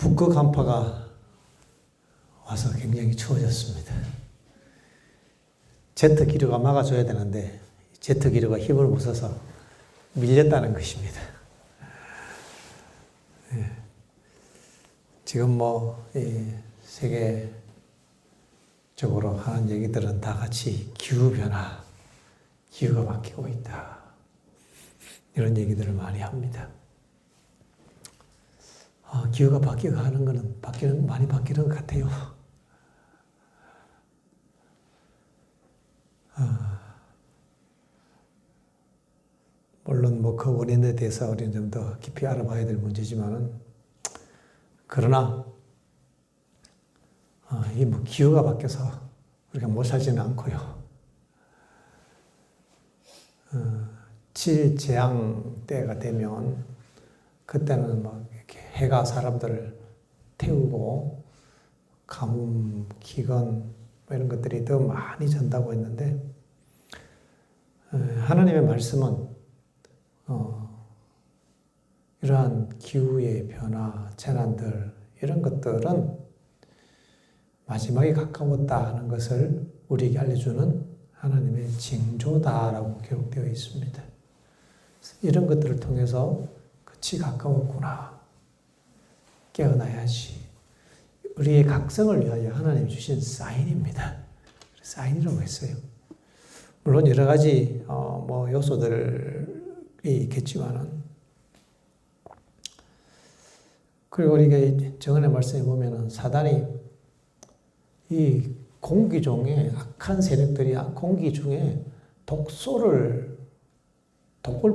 북극 한파가 와서 굉장히 추워졌습니다. 제트 기류가 막아줘야 되는데 제트 기류가 힘을 못 써서 밀렸다는 것입니다. 지금 세계적으로 하는 얘기들은 다 같이 기후변화, 기후가 바뀌고 있다. 이런 얘기들을 많이 합니다. 기후가 바뀌고 하는 거는 많이 바뀌는 것 같아요. 물론 그 원인에 대해서 우리는 좀 더 깊이 알아봐야 될 문제지만은, 그러나 이 기후가 바뀌어서 우리가 못 살지는 않고요. 칠재앙 때가 되면 그때는 이렇게 해가 사람들을 태우고 가뭄, 기근 이런 것들이 더 많이 전다고 했는데, 하나님의 말씀은 이러한 기후의 변화, 재난들 이런 것들은 마지막에 가까웠다 하는 것을 우리에게 알려주는 하나님의 징조다라고 기록되어 있습니다. 이런 것들을 통해서 끝이 가까웠구나 깨어나야지. 우리의 각성을 위하여 하나님이 주신 사인입니다. 사인이라고 했어요. 물론 여러 가지 요소들이 있겠지만은, 그리고 우리가 정언의 말씀에 보면은 사단이 이 공기 중에 악한 세력들이 공기 중에 독을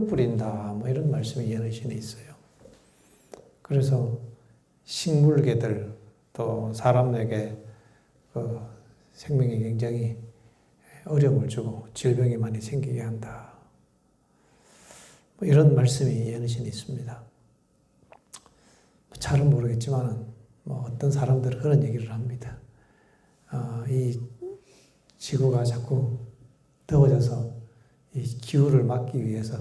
뿌린다. 이런 말씀이 예언신에 있어요. 그래서 식물계들 또 사람에게 생명에 굉장히 어려움을 주고 질병이 많이 생기게 한다. 이런 말씀이 예언신에 있습니다. 잘은 모르겠지만은 어떤 사람들은 그런 얘기를 합니다. 이 지구가 자꾸 더워져서 이 기후를 막기 위해서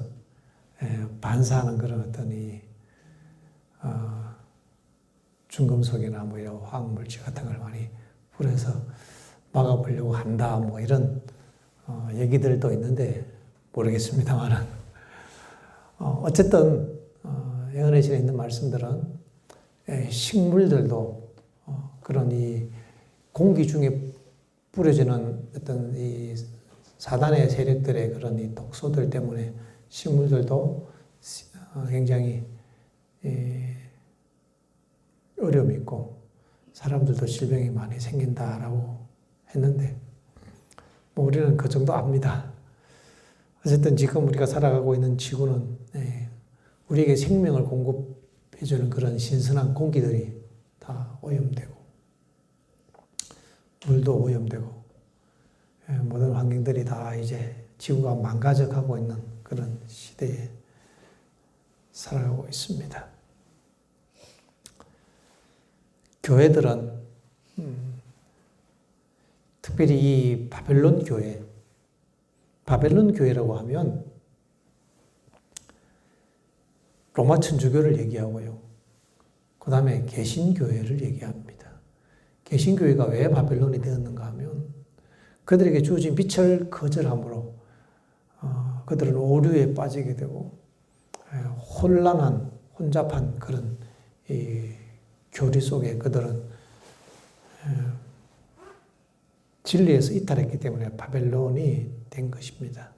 반사하는 그런 어떤 중금속이나 이런 화학물질 같은 걸 많이 뿌려서 막아보려고 한다. 이런 얘기들도 있는데 모르겠습니다만은, 어쨌든 예언의 신에 있는 말씀들은 식물들도 그런 이 공기 중에 뿌려지는 어떤 이 사단의 세력들의 그런 이 독소들 때문에 식물들도 굉장히 어려움이 있고 사람들도 질병이 많이 생긴다라고 했는데, 우리는 그 정도 압니다. 어쨌든 지금 우리가 살아가고 있는 지구는 우리에게 생명을 공급해주는 그런 신선한 공기들이 다 오염되고 물도 오염되고 모든 환경들이 다 이제 지구가 망가져가고 있는 그런 시대에 살아가고 있습니다. 교회들은 특별히 이 바벨론 교회라고 하면 로마 천주교를 얘기하고요. 그 다음에 개신교회를 얘기합니다. 개신교회가 왜 바벨론이 되었는가 하면 그들에게 주어진 빛을 거절함으로 그들은 오류에 빠지게 되고 혼잡한 그런 이 교리 속에 그들은 진리에서 이탈했기 때문에 바벨론이 된 것입니다.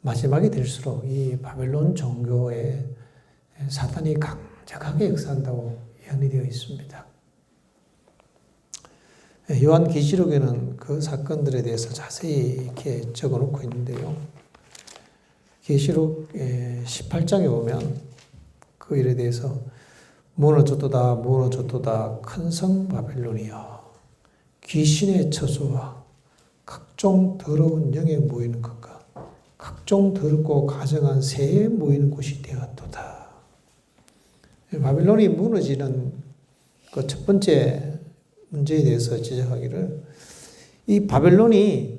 마지막이 될수록 이 바벨론 종교에 사탄이 강력하게 역사한다고 예언이 되어 있습니다. 요한계시록에는 그 사건들에 대해서 자세히 이렇게 적어 놓고 있는데요. 계시록 18장에 보면 그 일에 대해서 무너졌도다 큰 성 바벨론이여, 귀신의 처소와 각종 더러운 영에 모이는 것과 각종 더럽고 가증한 새에 모이는 곳이 되었도다. 바벨론이 무너지는 그 첫 번째 문제에 대해서 지적하기를, 이 바벨론이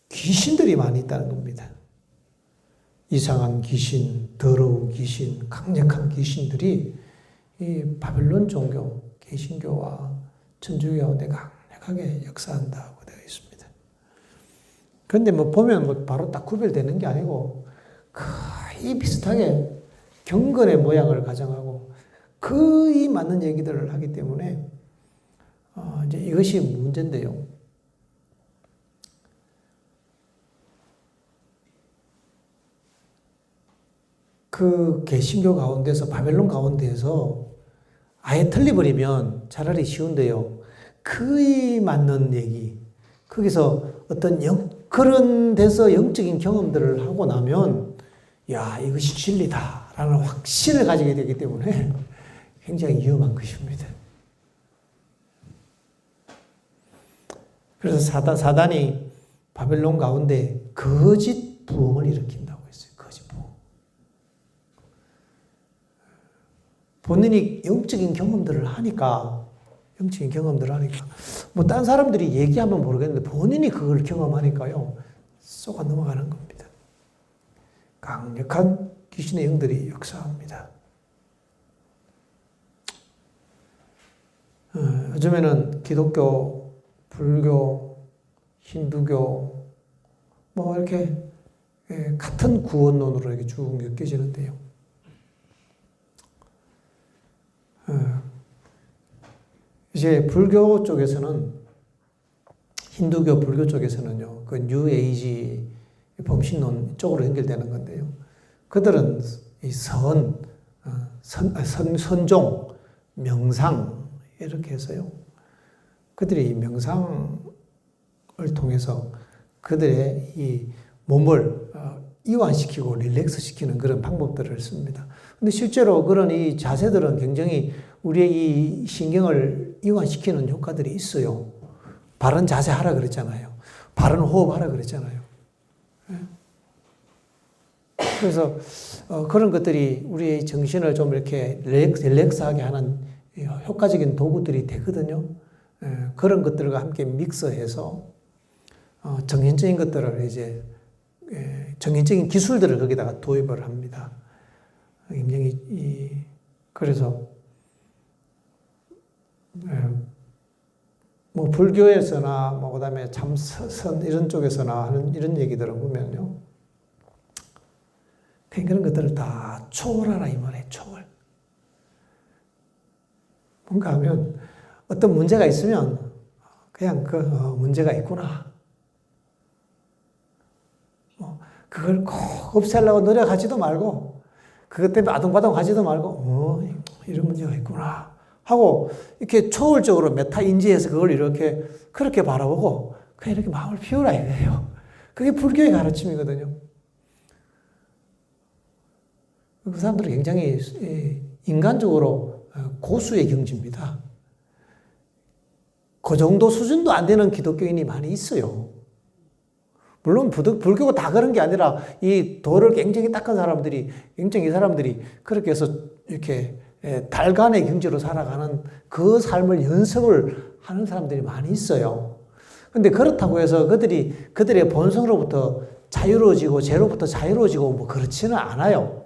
귀신들이 많이 있다는 겁니다. 이상한 귀신, 더러운 귀신, 강력한 귀신들이 이 바벨론 종교, 개신교와 천주교 가운데 강력하게 역사한다고 되어 있습니다. 그런데 뭐 보면 뭐 바로 딱 구별되는 게 아니고 거의 비슷하게 경건의 모양을 가정하고 거의 맞는 얘기들을 하기 때문에 이제 이것이 문제인데요. 그 개신교 가운데서 바벨론 가운데에서 아예 틀려버리면 차라리 쉬운데요. 거의 맞는 얘기. 거기서 어떤 그런 데서 영적인 경험들을 하고 나면 야, 이것이 진리다라는 확신을 가지게 되기 때문에 굉장히 위험한 것입니다. 그래서 사단이 바벨론 가운데 거짓 부흥을 일으킨다고 했어요. 거짓 부흥. 본인이 영적인 경험들을 하니까 뭐 딴 사람들이 얘기하면 모르겠는데 본인이 그걸 경험하니까요. 쏘가 넘어가는 겁니다. 강력한 귀신의 영들이 역사합니다. 요즘에는 기독교, 불교, 힌두교 뭐 이렇게 같은 구원론으로 이렇게 쭉 엮여지는데요. 이제 불교 쪽에서는 힌두교, 불교 쪽에서는요, 그 뉴 에이지 범신론 쪽으로 연결되는 건데요. 그들은 이 선종, 명상 이렇게 해서요. 그들이 이 명상을 통해서 그들의 이 몸을 이완시키고 릴렉스 시키는 그런 방법들을 씁니다. 근데 실제로 그런 이 자세들은 굉장히 우리의 이 신경을 이완시키는 효과들이 있어요. 바른 자세 하라 그랬잖아요. 바른 호흡 하라 그랬잖아요. 그래서 그런 것들이 우리의 정신을 좀 이렇게 릴렉스하게 하는 효과적인 도구들이 되거든요. 그런 것들과 함께 믹서해서 정신적인 것들을 이제 정신적인 기술들을 거기다가 도입을 합니다. 굉장히 그래서 뭐 불교에서나 뭐 그다음에 참선 이런 쪽에서나 하는 이런 얘기들을 보면요, 그런 것들을 다 초월하라 이 말이에요. 초월. 뭔가 하면 어떤 문제가 있으면 그냥 그 문제가 있구나. 그걸 꼭 없애려고 노력하지도 말고 그것 때문에 아둥바둥하지도 말고 이런 문제가 있구나 하고 이렇게 초월적으로 메타 인지해서 그걸 이렇게 그렇게 바라보고 그냥 이렇게 마음을 피우라 이거예요. 그게 불교의 가르침이거든요. 그 사람들은 굉장히 인간적으로 고수의 경지입니다. 그 정도 수준도 안 되는 기독교인이 많이 있어요. 물론 불교가 다 그런 게 아니라 이 도를 굉장히 닦은 사람들이 굉장히 이 사람들이 그렇게 해서 이렇게 달간의 경지로 살아가는 그 삶을 연습을 하는 사람들이 많이 있어요. 근데 그렇다고 해서 그들의 본성으로부터 자유로워지고 죄로부터 자유로워지고 뭐 그렇지는 않아요.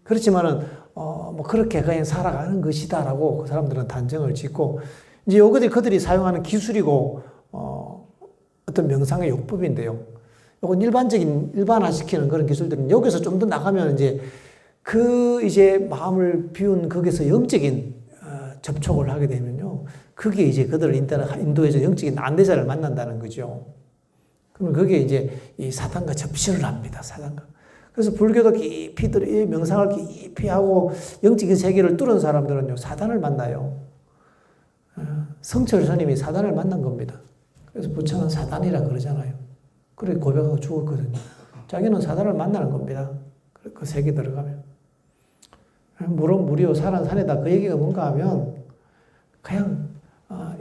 그렇지만은 뭐 그렇게 그냥 살아가는 것이다라고 그 사람들은 단정을 짓고 이제 요것이 그들이 사용하는 기술이고 어떤 명상의 요법인데요. 요건 일반화시키는 그런 기술들은 여기서 좀 더 나가면 이제 마음을 비운 거기서 영적인 접촉을 하게 되면요. 그게 이제 그들을 인도해서 영적인 안대자를 만난다는 거죠. 그러면 거기에 이제 이 사단과 접신을 합니다. 사단과. 그래서 불교도 깊이 명상을 깊이 하고 영적인 세계를 뚫은 사람들은요, 사단을 만나요. 성철 스님이 사단을 만난 겁니다. 그래서 부처는 사단이라 그러잖아요. 그래 고백하고 죽었거든요. 자기는 사단을 만나는 겁니다. 그 세계 들어가면. 물은 물이요, 산은 산이다. 그 얘기가 뭔가 하면 그냥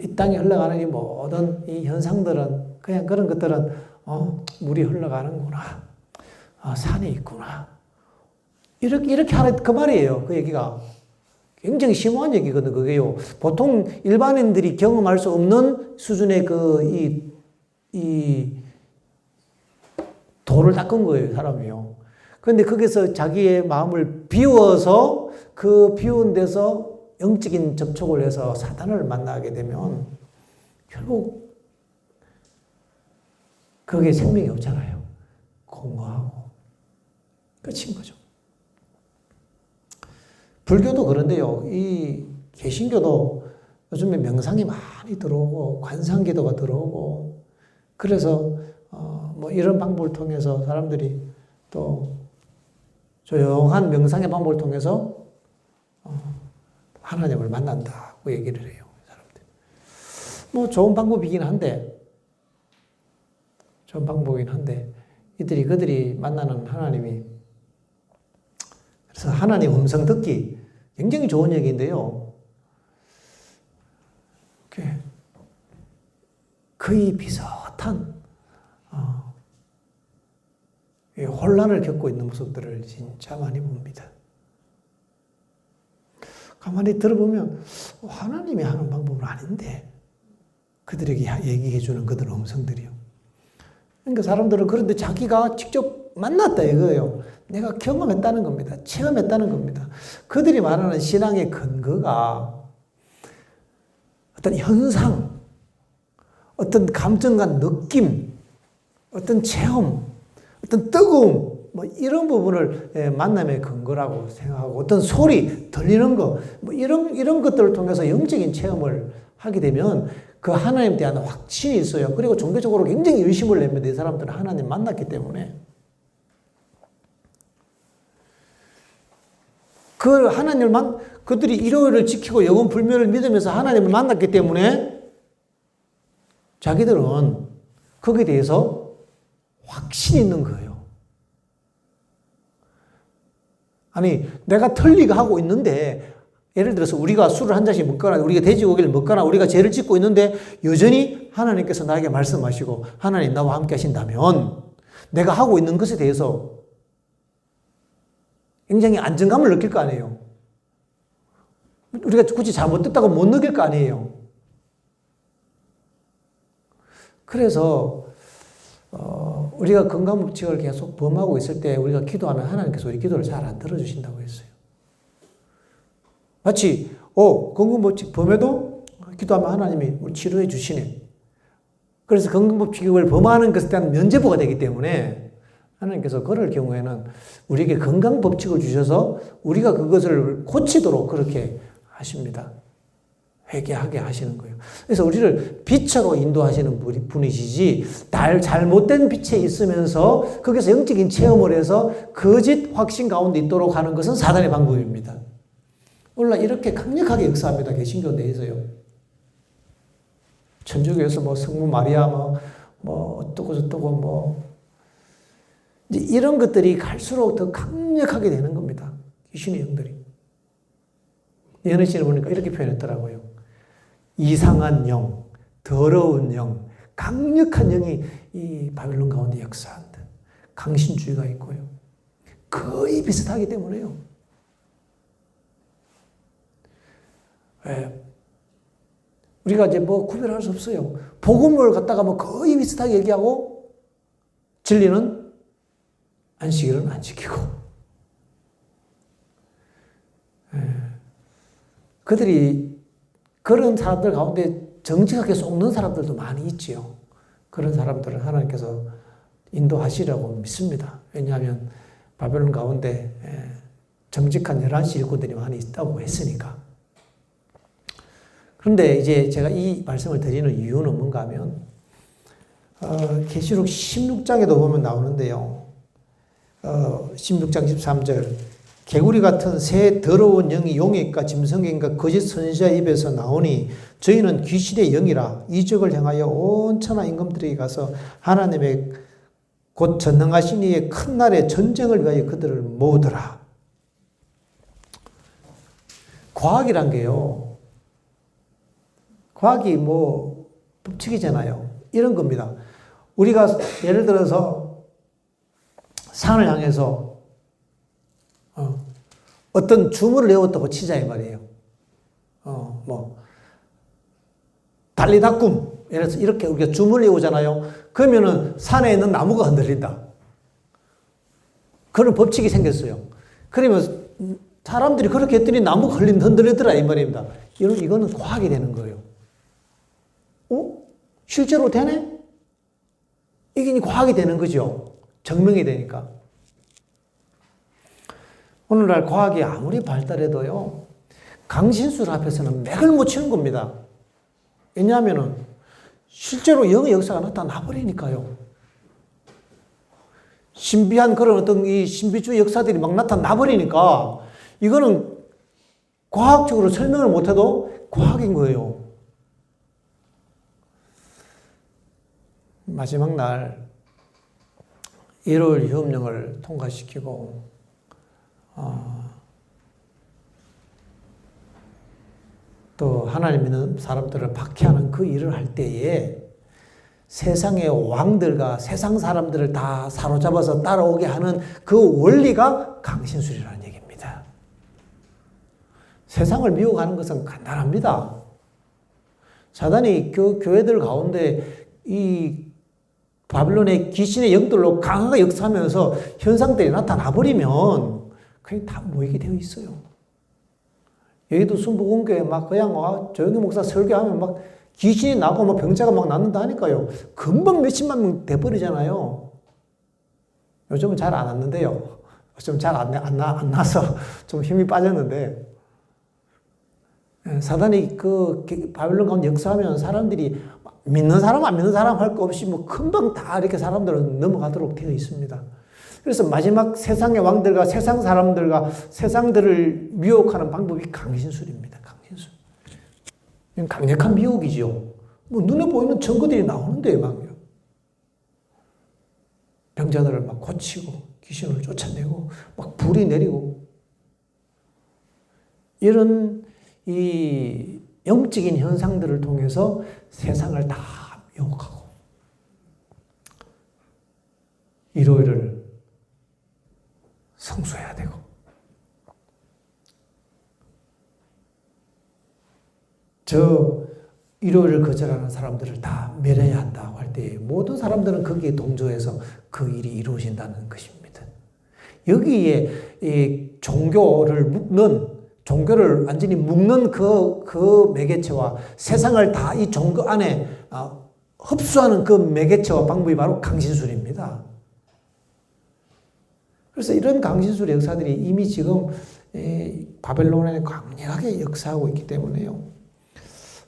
이 땅에 흘러가는 이 모든 이 현상들은 그냥 그런 것들은 물이 흘러가는구나. 산이 있구나. 이렇게 하는 그 말이에요. 그 얘기가. 굉장히 심오한 얘기거든요. 그게요. 보통 일반인들이 경험할 수 없는 수준의 이 돌을 닦은 거예요, 사람이요. 그런데 거기서 자기의 마음을 비워서 그 비운 데서 영적인 접촉을 해서 사단을 만나게 되면 결국 거기에 생명이 없잖아요. 공허하고 끝인 거죠. 불교도 그런데요. 이 개신교도 요즘에 명상이 많이 들어오고 관상기도가 들어오고 그래서 뭐 이런 방법을 통해서 사람들이 또 조용한 명상의 방법을 통해서 하나님을 만난다고 얘기를 해요. 사람들. 뭐 좋은 방법이긴 한데 그들이 만나는 하나님이 그래서 하나님 음성 듣기 굉장히 좋은 얘기인데요. 거의 비슷한 혼란을 겪고 있는 모습들을 진짜 많이 봅니다. 가만히 들어보면 하나님이 하는 방법은 아닌데 그들에게 얘기해 주는 그들 음성들이요. 그러니까 사람들은 그런데 자기가 직접 만났다 이거예요. 내가 경험했다는 겁니다. 체험했다는 겁니다. 그들이 말하는 신앙의 근거가 어떤 현상, 어떤 감정과 느낌, 어떤 체험, 어떤 뜨거움, 뭐 이런 부분을 만남의 근거라고 생각하고 어떤 소리, 들리는 거, 뭐 이런 것들을 통해서 영적인 체험을 하게 되면 그 하나님에 대한 확신이 있어요. 그리고 종교적으로 굉장히 열심을 냅니다. 이 사람들은 하나님 만났기 때문에. 그 그들이 일요일을 지키고 영원 불멸을 믿으면서 하나님을 만났기 때문에 자기들은 거기에 대해서 확신이 있는 거예요. 아니, 내가 틀리가 하고 있는데, 예를 들어서 우리가 술을 한 잔씩 먹거나, 우리가 돼지고기를 먹거나, 우리가 죄를 짓고 있는데, 여전히 하나님께서 나에게 말씀하시고, 하나님 나와 함께 하신다면, 내가 하고 있는 것에 대해서 굉장히 안정감을 느낄 거 아니에요. 우리가 굳이 잘못됐다고 못 느낄 거 아니에요. 그래서 우리가 건강법칙을 계속 범하고 있을 때 우리가 기도하면 하나님께서 우리 기도를 잘 안 들어주신다고 했어요. 마치 건강법칙 범해도 기도하면 하나님이 우리 치료해 주시네. 그래서 건강법칙을 범하는 것에 대한 면죄부가 되기 때문에 하나님께서 그럴 경우에는 우리에게 건강법칙을 주셔서 우리가 그것을 고치도록 그렇게 하십니다. 회개하게 하시는 거예요. 그래서 우리를 빛으로 인도하시는 분이시지 잘못된 빛에 있으면서 거기서 영적인 체험을 해서 거짓 확신 가운데 있도록 하는 것은 사단의 방법입니다. 원래 이렇게 강력하게 역사합니다. 개신교 내에서요. 천주교에서 뭐 성모 마리아 뭐 어떠고 저떠고 뭐 이제 이런 것들이 갈수록 더 강력하게 되는 겁니다. 귀신의 영들이. 예언의 씨를 보니까 이렇게 표현했더라고요. 이상한 영, 더러운 영, 강력한 영이 이 바빌론 가운데 역사한다. 강신주의가 있고요. 거의 비슷하기 때문에요. 왜? 우리가 이제 뭐 구별할 수 없어요. 복음을 갖다가 뭐 거의 비슷하게 얘기하고 진리는 안식일은 안 지키고. 그들이 그런 사람들 가운데 정직하게 속는 사람들도 많이 있지요. 그런 사람들을 하나님께서 인도하시려고 믿습니다. 왜냐하면 바벨론 가운데 정직한 11시 일꾼들이 많이 있다고 했으니까. 그런데 이제 제가 이 말씀을 드리는 이유는 뭔가 하면 계시록 16장에도 보면 나오는데요. 16장 13절 개구리 같은 새 더러운 영이 용액과 짐승인과 거짓 선지자의 입에서 나오니 저희는 귀신의 영이라 이적을 행하여 온 천하 임금들에게 가서 하나님의 곧 전능하신 이의 큰 날의 전쟁을 위하여 그들을 모으더라. 과학이란 게요. 과학이 뭐 법칙이잖아요. 이런 겁니다. 우리가 예를 들어서 산을 향해서 어떤 주문을 외웠다고 치자 이 말이에요. 달리다꿈. 예를 들어서 이렇게 우리가 주문을 외우잖아요. 그러면은 산에 있는 나무가 흔들린다. 그런 법칙이 생겼어요. 그러면 사람들이 그렇게 했더니 나무가 흔들리더라 이 말입니다. 이거는 과학이 되는 거예요. 실제로 되네? 이게 과학이 되는 거죠. 증명이 되니까. 오늘날 과학이 아무리 발달해도요, 강신술 앞에서는 맥을 못 치는 겁니다. 왜냐하면 실제로 영의 역사가 나타나 버리니까요. 신비한 그런 어떤 이 신비주의 역사들이 막 나타나 버리니까 이거는 과학적으로 설명을 못해도 과학인 거예요. 마지막 날 1월 유업령을 통과시키고 또 하나님 믿는 사람들을 박해하는 그 일을 할 때에 세상의 왕들과 세상 사람들을 다 사로잡아서 따라오게 하는 그 원리가 강신술이라는 얘기입니다. 세상을 미혹하는 것은 간단합니다. 사단이 교회들 가운데 이 바빌론의 귀신의 영들로 강하게 역사하면서 현상들이 나타나 버리면 그냥 다 모이게 되어 있어요. 여기도 순복음교회 막 그냥 조영기 목사 설교하면 막 귀신이 나고 막 병자가 막 낫는다 하니까요. 금방 몇십만 명 돼버리잖아요. 요즘은 잘 안 왔는데요. 좀 잘 안 나서 좀 힘이 빠졌는데 사단이 그 바빌론 가운데 역사하면 사람들이 믿는 사람 안 믿는 사람 할 거 없이 뭐 금방 다 이렇게 사람들은 넘어가도록 되어 있습니다. 그래서 마지막 세상의 왕들과 세상 사람들과 세상들을 미혹하는 방법이 강신술입니다. 강신술. 이건 강력한 미혹이죠. 뭐 눈에 보이는 증거들이 나오는데 막요. 병자들을 막 고치고 귀신을 쫓아내고 막 불이 내리고 이런 이 영적인 현상들을 통해서 세상을 다 미혹하고 일요일을 성수해야 되고 저 일요일을 거절하는 사람들을 다 멸해야 한다고 할 때 모든 사람들은 거기에 동조해서 그 일이 이루어진다는 것입니다. 여기에 이 종교를 완전히 묶는 그 매개체와 세상을 다 이 종교 안에 흡수하는 그 매개체와 방법이 바로 강신술입니다. 그래서 이런 강신술의 역사들이 이미 지금 바벨론에 강력하게 역사하고 있기 때문에요.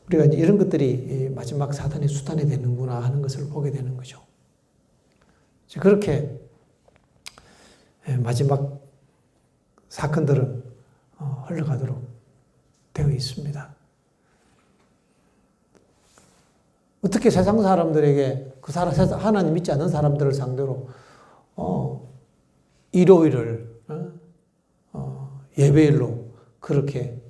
우리가 이제 이런 것들이 마지막 사단의 수단이 되는구나 하는 것을 보게 되는 거죠. 그렇게 마지막 사건들은 흘러가도록 되어 있습니다. 어떻게 세상 사람들에게 하나님 믿지 않는 사람들을 상대로 일요일을 예배일로 그렇게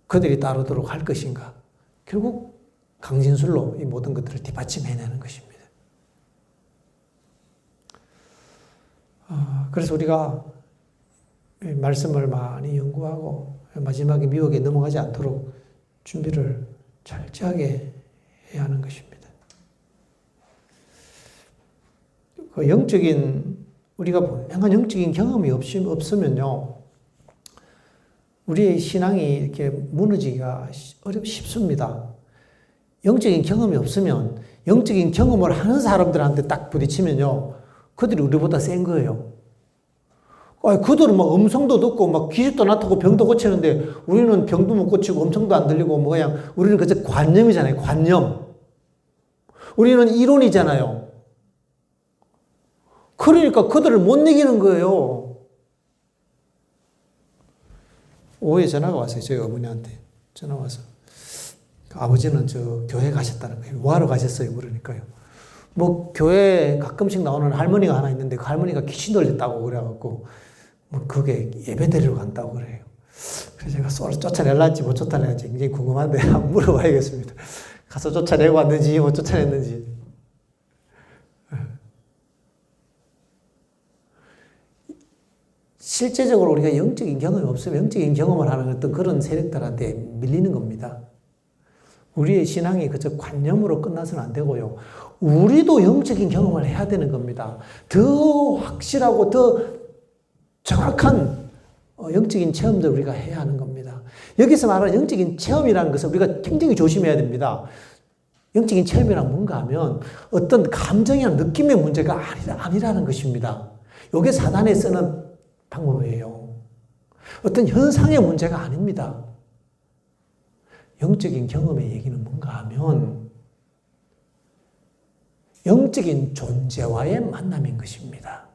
그들이 따르도록 할 것인가? 결국 강신술로 이 모든 것들을 뒷받침해내는 것입니다. 그래서 우리가 말씀을 많이 연구하고 마지막에 미혹에 넘어가지 않도록 준비를 철저하게 해야 하는 것입니다. 그 우리가 분명한 영적인 경험이 없으면요, 우리의 신앙이 이렇게 무너지기가 쉽습니다. 영적인 경험이 없으면 영적인 경험을 하는 사람들한테 딱 부딪히면요, 그들이 우리보다 센 거예요. 그들은 막 음성도 듣고 막 기적도 나타나고 병도 고치는데 우리는 병도 못 고치고 음성도 안 들리고 뭐 그냥 우리는 그저 관념이잖아요. 관념. 우리는 이론이잖아요. 그러니까 그들을 못 이기는 거예요. 오후에 전화가 왔어요. 저희 어머니한테 전화 와서 아버지는 저 교회 가셨다는 거예요. 뭐하러 가셨어요? 그러니까요. 뭐 교회에 가끔씩 나오는 할머니가 하나 있는데 그 할머니가 귀신 들렸다고 그래갖고 뭐 그게 예배 드리러 간다고 그래요. 그래서 제가 서로 쫓아낼란지 못 쫓아낼란지 굉장히 궁금한데 한번 물어봐야겠습니다. 가서 쫓아내고 왔는지 못 쫓아냈는지. 실제적으로 우리가 영적인 경험이 없으면 영적인 경험을 하는 어떤 그런 세력들한테 밀리는 겁니다. 우리의 신앙이 그저 관념으로 끝나서는 안 되고요. 우리도 영적인 경험을 해야 되는 겁니다. 더 확실하고 더 정확한 영적인 체험들을 우리가 해야 하는 겁니다. 여기서 말하는 영적인 체험이라는 것을 우리가 굉장히 조심해야 됩니다. 영적인 체험이란 뭔가 하면 어떤 감정이나 느낌의 문제가 아니라는 것입니다. 이게 사단이 쓰는 방법이에요. 어떤 현상의 문제가 아닙니다. 영적인 경험의 얘기는 뭔가 하면 영적인 존재와의 만남인 것입니다.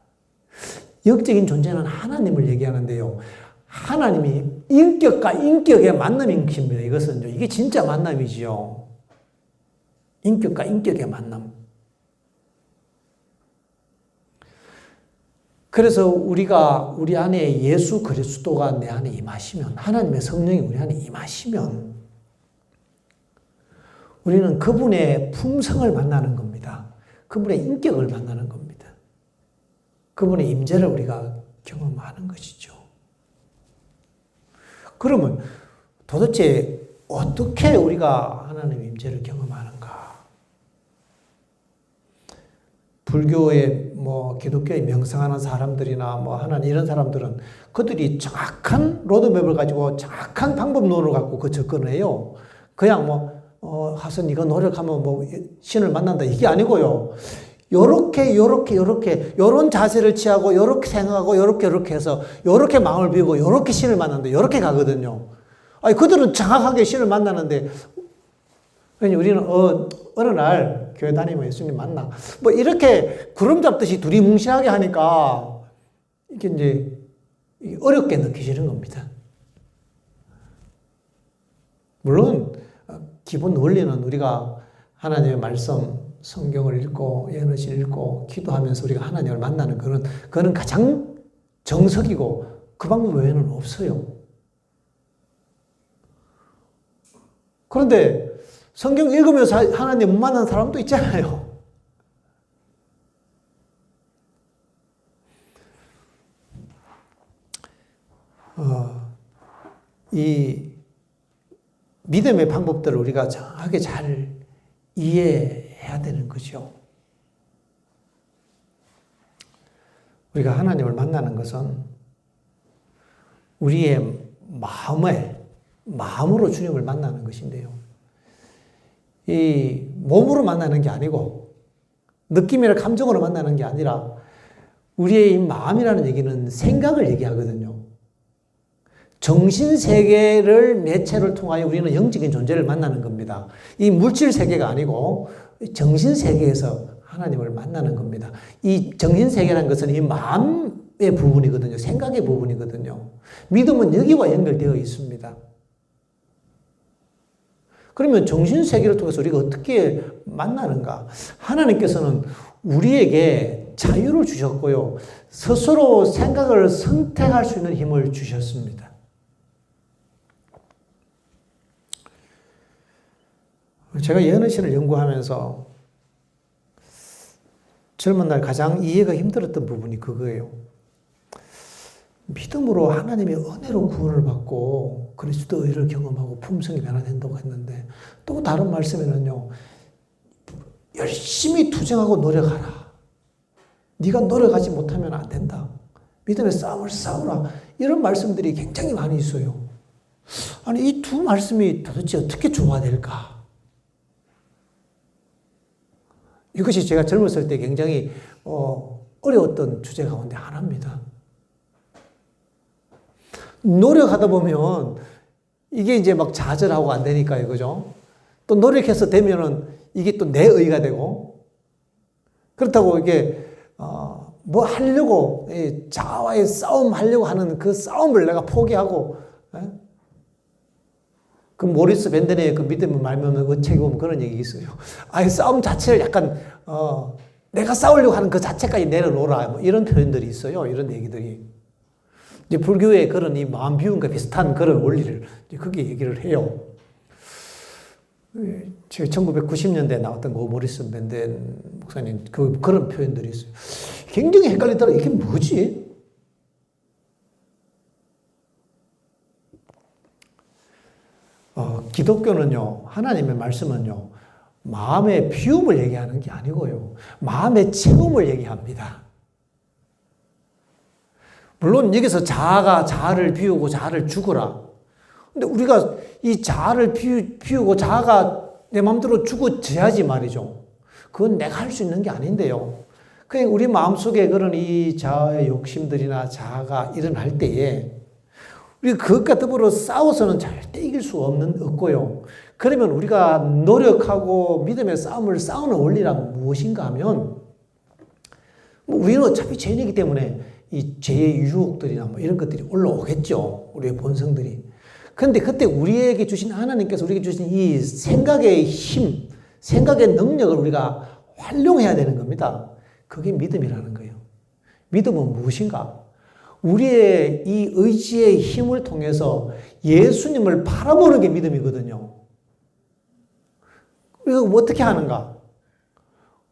영적인 존재는 하나님을 얘기하는데요. 하나님이 인격과 인격의 만남인 것입니다. 이게 진짜 만남이지요. 인격과 인격의 만남. 그래서 우리 안에 예수 그리스도가 내 안에 임하시면, 하나님의 성령이 우리 안에 임하시면 우리는 그분의 품성을 만나는 겁니다. 그분의 인격을 만나는 겁니다. 그분의 임재를 우리가 경험하는 것이죠. 그러면 도대체 어떻게 우리가 하나님의 임재를 경험하는가? 불교의 기독교에 명상하는 사람들이나 하나님 이런 사람들은 그들이 정확한 로드맵을 가지고 정확한 방법론을 갖고 그 접근을 해요. 그냥 하선 이거 노력하면 신을 만난다 이게 아니고요. 요렇게 요런 자세를 취하고 요렇게 생각하고 요렇게 해서 요렇게 마음을 비우고 요렇게 신을 만난다 요렇게 가거든요. 아니 그들은 정확하게 신을 만나는데 우리는 어느 날 교회 다니면 예수님 만나 이렇게 구름 잡듯이 둘이 뭉실하게 하니까 이게 이제 어렵게 느껴지는 겁니다. 물론 기본 원리는 우리가 하나님의 말씀, 성경을 읽고 예언을 읽고 기도하면서 우리가 하나님을 만나는 그거는 가장 정석이고 그 방법 외에는 없어요. 그런데 성경 읽으면서 하나님 못 만나는 사람도 있잖아요. 이 믿음의 방법들을 우리가 정확하게 잘 이해해야 되는 거죠. 우리가 하나님을 만나는 것은 우리의 마음으로 주님을 만나는 것인데요. 이 몸으로 만나는 게 아니고 느낌이나 감정으로 만나는 게 아니라 우리의 이 마음이라는 얘기는 생각을 얘기하거든요. 정신세계를 매체를 통하여 우리는 영적인 존재를 만나는 겁니다. 이 물질세계가 아니고 정신세계에서 하나님을 만나는 겁니다. 이 정신세계라는 것은 이 마음의 부분이거든요. 생각의 부분이거든요. 믿음은 여기와 연결되어 있습니다. 그러면 정신세계를 통해서 우리가 어떻게 만나는가? 하나님께서는 우리에게 자유를 주셨고요. 스스로 생각을 선택할 수 있는 힘을 주셨습니다. 제가 예언의신을 연구하면서 젊은 날 가장 이해가 힘들었던 부분이 그거예요. 믿음으로 하나님의 은혜로 구원을 받고 그리스도 의를 경험하고 품성이 변화된다고 했는데 또 다른 말씀에는요. 열심히 투쟁하고 노력하라. 네가 노력하지 못하면 안 된다. 믿음의 싸움을 싸우라. 이런 말씀들이 굉장히 많이 있어요. 아니 이 두 말씀이 도대체 어떻게 조화될까? 이것이 제가 젊었을 때 굉장히 어려웠던 주제 가운데 하나입니다. 노력하다 보면 이게 이제 막 좌절하고 안 되니까요, 그죠? 또 노력해서 되면은 이게 또 내 의가 되고 그렇다고 이게 뭐 하려고 자아와의 싸움 하려고 하는 그 싸움을 내가 포기하고 그 모리스 밴드네의 그 믿음의 말면 그 책에 보면 그런 얘기 있어요. 아예 싸움 자체를 약간 내가 싸우려고 하는 그 자체까지 내려놓으라 뭐 이런 표현들이 있어요. 이런 얘기들이 이제 불교의 그런 이 마음 비움과 비슷한 그런 원리를 그게 얘기를 해요. 제가 1990년대에 나왔던 그 모리스 밴드 목사님 그런 표현들이 있어요. 굉장히 헷갈리더라고요. 이게 뭐지? 기독교는요, 하나님의 말씀은요, 마음의 비움을 얘기하는 게 아니고요, 마음의 체험을 얘기합니다. 물론 여기서 자아를 비우고 자아를 죽어라. 근데 우리가 이 자아를 비우고 자아가 내 마음대로 죽어져야지 말이죠. 그건 내가 할 수 있는 게 아닌데요. 그냥 우리 마음속에 그런 이 자아의 욕심들이나 자아가 일어날 때에 우리가 그것과 더불어 싸워서는 절대 이길 수 없고요. 그러면 우리가 노력하고 믿음의 싸움을 싸우는 원리란 무엇인가 하면 우리는 어차피 죄인이기 때문에 이 죄의 유혹들이나 뭐 이런 것들이 올라오겠죠. 우리의 본성들이. 그런데 그때 우리에게 주신 하나님께서 우리에게 주신 이 생각의 힘, 생각의 능력을 우리가 활용해야 되는 겁니다. 그게 믿음이라는 거예요. 믿음은 무엇인가? 우리의 이 의지의 힘을 통해서 예수님을 바라보는 게 믿음이거든요. 우리가 어떻게 하는가?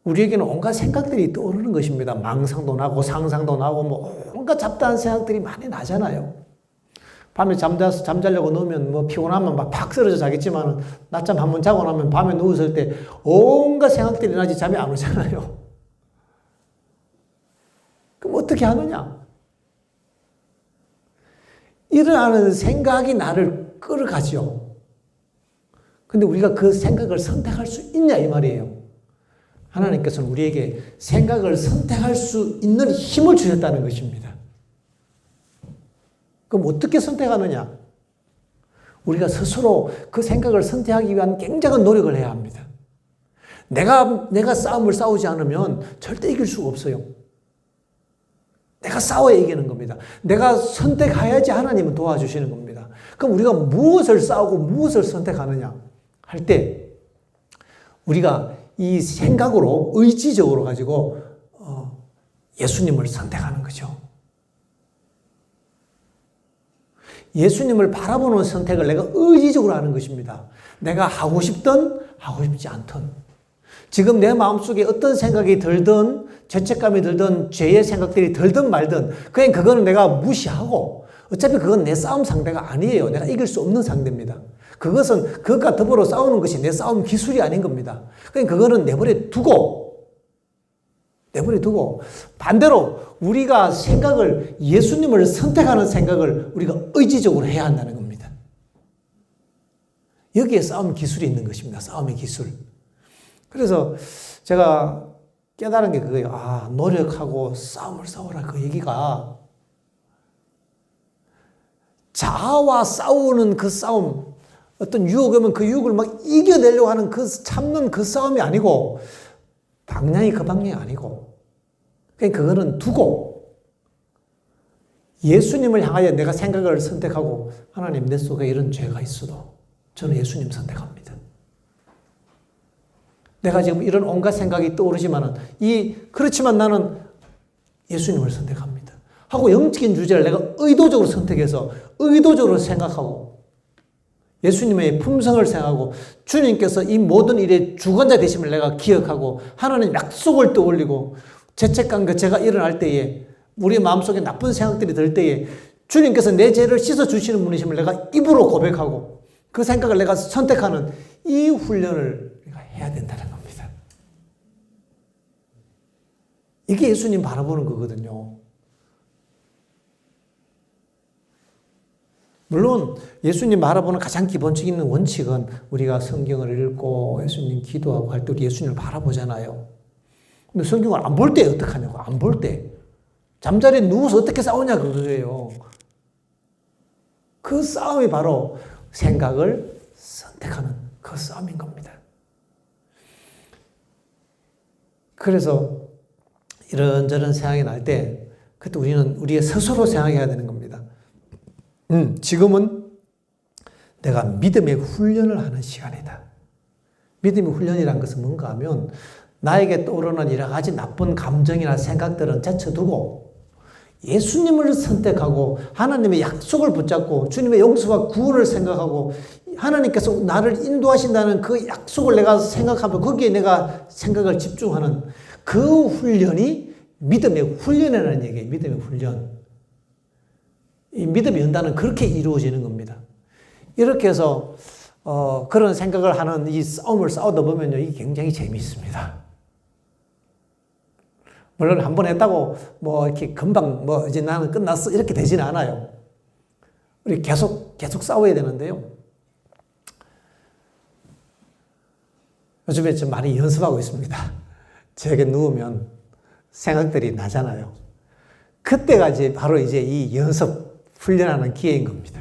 우리에게는 온갖 생각들이 떠오르는 것입니다. 망상도 나고 상상도 나고 뭐 온갖 잡다한 생각들이 많이 나잖아요. 밤에 잠자려고 누우면 뭐 피곤하면 막 팍 쓰러져 자겠지만 낮잠 한번 자고 나면 밤에 누웠을 때 온갖 생각들이 나지 잠이 안 오잖아요. 그럼 어떻게 하느냐? 일어나는 생각이 나를 끌어가죠. 근데 우리가 그 생각을 선택할 수 있냐 이 말이에요. 하나님께서는 우리에게 생각을 선택할 수 있는 힘을 주셨다는 것입니다. 그럼 어떻게 선택하느냐? 우리가 스스로 그 생각을 선택하기 위한 굉장한 노력을 해야 합니다. 내가 싸움을 싸우지 않으면 절대 이길 수가 없어요. 내가 싸워야 이기는 겁니다. 내가 선택해야지 하나님은 도와주시는 겁니다. 그럼 우리가 무엇을 싸우고 무엇을 선택하느냐 할 때 우리가 이 생각으로 의지적으로 가지고 예수님을 선택하는 거죠. 예수님을 바라보는 선택을 내가 의지적으로 하는 것입니다. 내가 하고 싶든 하고 싶지 않든 지금 내 마음속에 어떤 생각이 들든 죄책감이 들든 죄의 생각들이 들든 말든 그냥 그거는 내가 무시하고 어차피 그건 내 싸움 상대가 아니에요. 내가 이길 수 없는 상대입니다. 그것과 더불어 싸우는 것이 내 싸움 기술이 아닌 겁니다. 그냥 그거는 내버려 두고 반대로 우리가 생각을 예수님을 선택하는 생각을 우리가 의지적으로 해야 한다는 겁니다. 여기에 싸움 기술이 있는 것입니다. 싸움의 기술. 그래서 제가 깨달은 게 그거예요. 노력하고 싸움을 싸우라 그 얘기가 자아와 싸우는 그 싸움 어떤 유혹이 오면 그 유혹을 막 이겨내려고 하는 참는 그 싸움이 아니고 방향이 그 방향이 아니고 그러니까 그거는 두고 예수님을 향하여 내가 생각을 선택하고 하나님 내 속에 이런 죄가 있어도 저는 예수님 선택합니다. 내가 지금 이런 온갖 생각이 떠오르지만은 그렇지만 나는 예수님을 선택합니다. 하고 영적인 주제를 내가 의도적으로 선택해서 의도적으로 생각하고 예수님의 품성을 생각하고 주님께서 이 모든 일의 주관자 되심을 내가 기억하고 하나님 약속을 떠올리고 죄책감과 죄가 일어날 때에 우리 마음속에 나쁜 생각들이 들 때에 주님께서 내 죄를 씻어주시는 분이심을 내가 입으로 고백하고 그 생각을 내가 선택하는 이 훈련을 우리가 해야 된다는 겁니다. 이게 예수님 바라보는 거거든요. 물론 예수님 바라보는 가장 기본적인 원칙은 우리가 성경을 읽고 예수님 기도하고 할 때 우리 예수님을 바라보잖아요. 근데 성경을 안 볼 때 어떡하냐고. 안 볼 때. 잠자리에 누워서 어떻게 싸우냐 그거예요. 그 싸움이 바로 생각을 선택하는 그 싸움인 겁니다. 그래서 이런저런 생각이 날 때 그때 우리는 우리의 스스로 생각해야 되는 겁니다. 지금은 내가 믿음의 훈련을 하는 시간이다. 믿음의 훈련이란 것은 뭔가 하면 나에게 떠오르는 여러 가지 나쁜 감정이나 생각들은 제쳐두고 예수님을 선택하고 하나님의 약속을 붙잡고 주님의 용서와 구원을 생각하고 하나님께서 나를 인도하신다는 그 약속을 내가 생각하면 거기에 내가 생각을 집중하는 그 훈련이 믿음의 훈련이라는 얘기예요. 믿음의 훈련. 이 믿음의 연단은 그렇게 이루어지는 겁니다. 이렇게 해서 그런 생각을 하는 이 싸움을 싸우다 보면요, 이게 굉장히 재미있습니다. 물론 한 번 했다고 뭐 이렇게 금방 뭐 이제 나는 끝났어 이렇게 되지는 않아요. 우리 계속 싸워야 되는데요. 요즘에 좀 많이 연습하고 있습니다. 저에게 누우면 생각들이 나잖아요. 그때가 이제 바로 이제 이 연습 훈련하는 기회인 겁니다.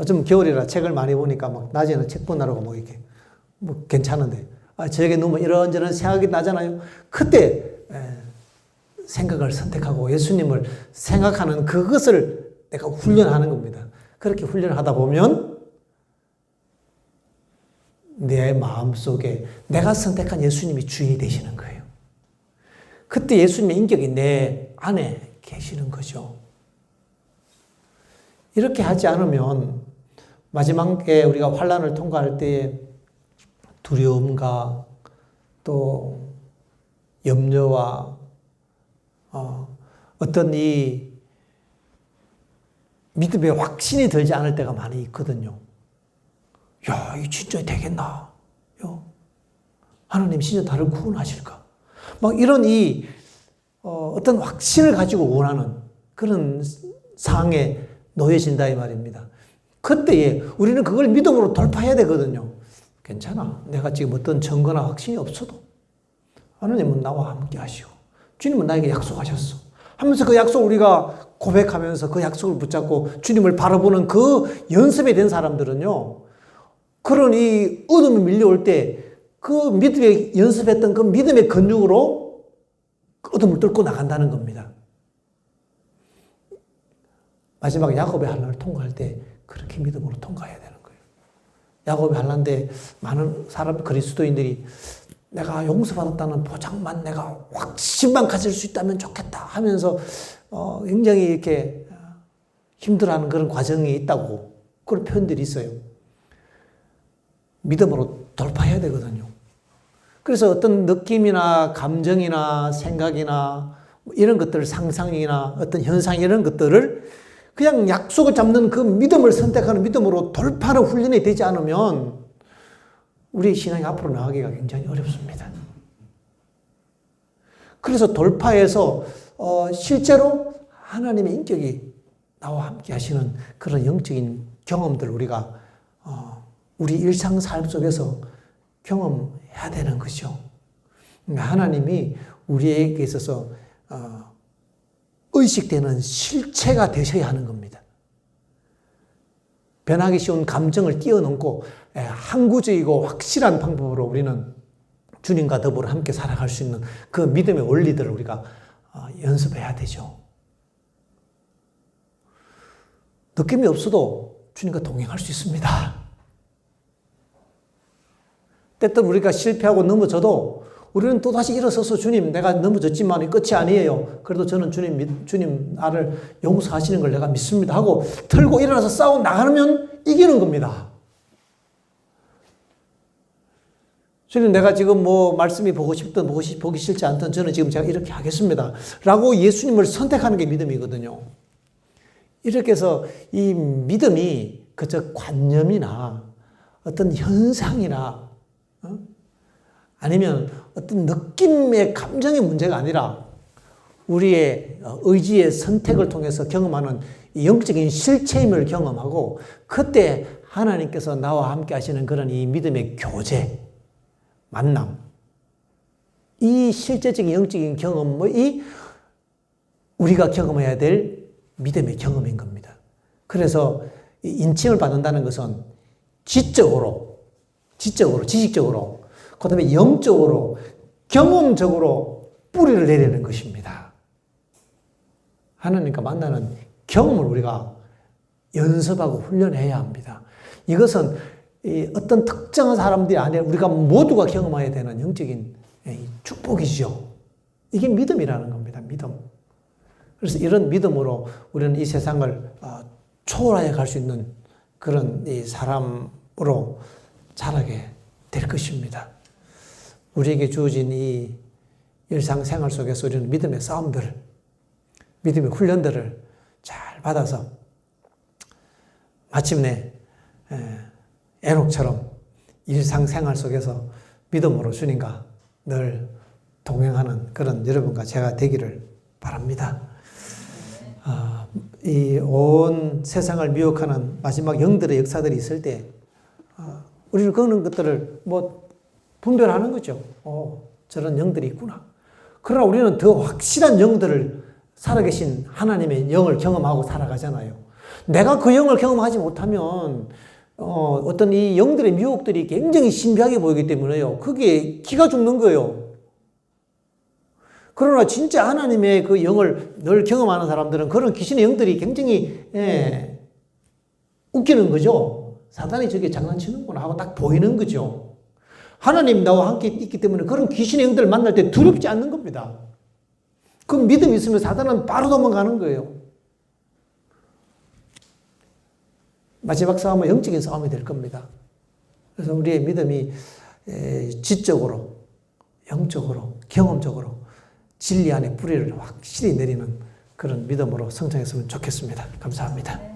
좀 겨울이라 책을 많이 보니까 막 낮에는 책 보느라고 뭐 이렇게 뭐 괜찮은데 저에게 누우면 이런저런 생각이 나잖아요. 그때 생각을 선택하고 예수님을 생각하는 그것을 내가 훈련하는 겁니다. 그렇게 훈련하다 보면 내 마음속에 내가 선택한 예수님이 주인이 되시는 거예요. 그때 예수님의 인격이 내 안에 계시는 거죠. 이렇게 하지 않으면 마지막에 우리가 환난을 통과할 때에 두려움과 또 염려와 어떤 이 믿음의 확신이 들지 않을 때가 많이 있거든요. 야, 이게 진짜 되겠나? 하나님 진짜 나를 구원하실까? 막 이런 어떤 확신을 가지고 원하는 그런 상황에 놓여진다 이 말입니다. 그때에 우리는 그걸 믿음으로 돌파해야 되거든요. 괜찮아. 내가 지금 어떤 증거나 확신이 없어도 하나님은 나와 함께 하시고 주님은 나에게 약속하셨어 하면서 그 약속을 우리가 고백하면서 그 약속을 붙잡고 주님을 바라보는 그 연습이 된 사람들은요, 그런 이 어둠이 밀려올 때 그 믿음에 연습했던 그 믿음의 근육으로 어둠을 뚫고 나간다는 겁니다. 마지막 야곱의 환난을 통과할 때 그렇게 믿음으로 통과해야 되는 거예요. 야곱의 환난때 많은 사람 그리스도인들이 내가 용서받았다는 보장만 내가 확신만 가질 수 있다면 좋겠다 하면서 굉장히 이렇게 힘들어하는 그런 과정이 있다고 그런 표현들이 있어요. 믿음으로 돌파해야 되거든요. 그래서 어떤 느낌이나 감정이나 생각이나 이런 것들, 상상이나 어떤 현상 이런 것들을 그냥 약속을 잡는 그 믿음을 선택하는 믿음으로 돌파하는 훈련이 되지 않으면 우리의 신앙이 앞으로 나가기가 굉장히 어렵습니다. 그래서 돌파해서 실제로 하나님의 인격이 나와 함께 하시는 그런 영적인 경험들을 우리가 우리 일상 삶 속에서 경험해야 되는 것이죠. 하나님이 우리에게 있어서 의식되는 실체가 되셔야 하는 겁니다. 변하기 쉬운 감정을 뛰어넘고 항구적이고 확실한 방법으로 우리는 주님과 더불어 함께 살아갈 수 있는 그 믿음의 원리들을 우리가 연습해야 되죠. 느낌이 없어도 주님과 동행할 수 있습니다. 때때로 우리가 실패하고 넘어져도 우리는 또다시 일어서서 주님, 내가 넘어졌지만 끝이 아니에요. 그래도 저는 주님 나를 용서하시는 걸 내가 믿습니다 하고 들고 일어나서 싸워 나가면 이기는 겁니다. 주님, 내가 지금 뭐 말씀이 보고 싶든 보기 싫지 않든 저는 지금 제가 이렇게 하겠습니다 라고 예수님을 선택하는 게 믿음이거든요. 이렇게 해서 이 믿음이 그저 관념이나 어떤 현상이나 아니면 어떤 느낌의 감정의 문제가 아니라 우리의 의지의 선택을 통해서 경험하는 영적인 실체임을 경험하고 그때 하나님께서 나와 함께 하시는 그런 이 믿음의 교제, 만남, 이 실제적인 영적인 경험이 우리가 경험해야 될 믿음의 경험인 겁니다. 그래서 인칭을 받는다는 것은 지적으로, 지식적으로, 그 다음에 영적으로, 경험적으로 뿌리를 내리는 것입니다. 하나님과 만나는 경험을 우리가 연습하고 훈련해야 합니다. 이것은 어떤 특정한 사람들이 아니라 우리가 모두가 경험해야 되는 영적인 축복이죠. 이게 믿음이라는 겁니다. 믿음. 그래서 이런 믿음으로 우리는 이 세상을 초월하여 갈 수 있는 그런 이 사람으로 자라게 될 것입니다. 우리에게 주어진 이 일상생활 속에서 우리는 믿음의 싸움들, 믿음의 훈련들을 잘 받아서 마침내 에녹처럼 일상생활 속에서 믿음으로 주님과 늘 동행하는 그런 여러분과 제가 되기를 바랍니다. 이 온 세상을 미혹하는 마지막 영들의 역사들이 있을 때 우리는 그런 것들을 뭐 분별하는 거죠. 저런 영들이 있구나. 그러나 우리는 더 확실한 영들을 살아계신 하나님의 영을 경험하고 살아가잖아요. 내가 그 영을 경험하지 못하면 어떤 이 영들의 미혹들이 굉장히 신비하게 보이기 때문에요. 그게 기가 죽는 거예요. 그러나 진짜 하나님의 그 영을 늘 경험하는 사람들은 그런 귀신의 영들이 굉장히 웃기는 거죠. 사단이 저게 장난치는구나 하고 딱 보이는 거죠. 하나님 나와 함께 있기 때문에 그런 귀신의 영들을 만날 때 두렵지 않는 겁니다. 그 믿음이 있으면 사단은 바로 도망가는 거예요. 마지막 싸움은 영적인 싸움이 될 겁니다. 그래서 우리의 믿음이 지적으로, 영적으로, 경험적으로 진리 안에 뿌리를 확실히 내리는 그런 믿음으로 성장했으면 좋겠습니다. 감사합니다.